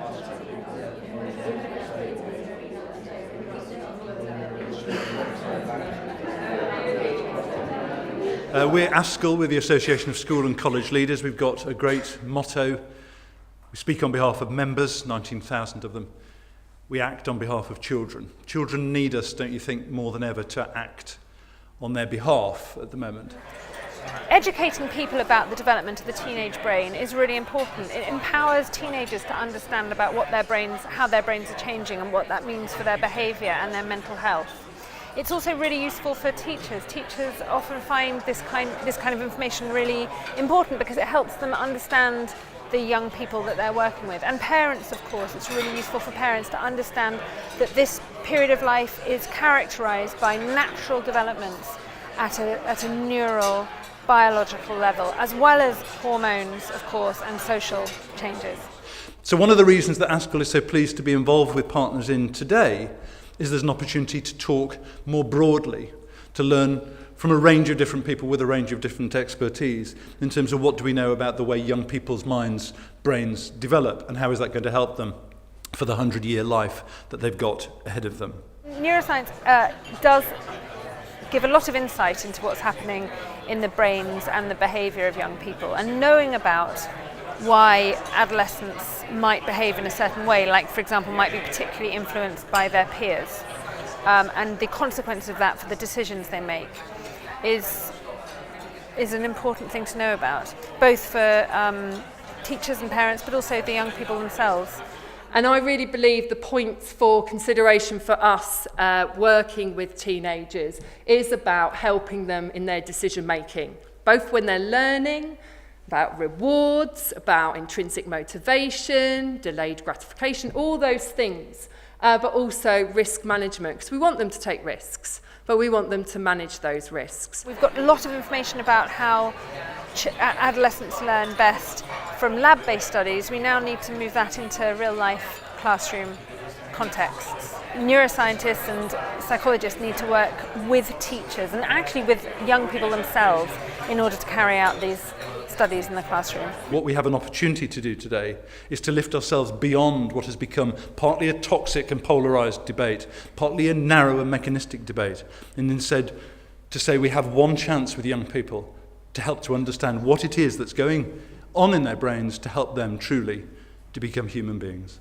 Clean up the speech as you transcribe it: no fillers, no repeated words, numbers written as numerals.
We're ASCL, we're the Association of School and College Leaders. We've got a great motto. We speak on behalf of members, 19,000 of them. We act on behalf of children. Children need us, don't you think, more than ever to act on their behalf at the moment? Educating people about the development of the teenage brain is really important. It empowers teenagers to understand about how their brains are changing and what that means for their behaviour and their mental health. It's also really useful for teachers. Teachers often find this kind of information really important because it helps them understand the young people that they're working with. And parents, of course, it's really useful for parents to understand that this period of life is characterised by natural developments at a neural, biological level, as well as hormones, of course, and social changes. So one of the reasons that ASCL is so pleased to be involved with Partners In today is there's an opportunity to talk more broadly, to learn from a range of different people with a range of different expertise in terms of what do we know about the way young people's minds, brains develop, and how is that going to help them for the 100-year life that they've got ahead of them. Neuroscience does give a lot of insight into what's happening in the brains and the behaviour of young people, and knowing about why adolescents might behave in a certain way, like for example might be particularly influenced by their peers, and the consequence of that for the decisions they make is an important thing to know about, both for teachers and parents, but also the young people themselves. And I really believe the points for consideration for us working with teenagers is about helping them in their decision making, both when they're learning, about rewards, about intrinsic motivation, delayed gratification, all those things, but also risk management, because we want them to take risks, but we want them to manage those risks. We've got a lot of information about how adolescents learn best from lab-based studies. We now need to move that into real-life classroom contexts. Neuroscientists and psychologists need to work with teachers and actually with young people themselves in order to carry out these studies in the classroom. What we have an opportunity to do today is to lift ourselves beyond what has become partly a toxic and polarised debate, partly a narrow and mechanistic debate, and instead to say we have one chance with young people to help to understand what it is that's going on in their brains to help them truly to become human beings.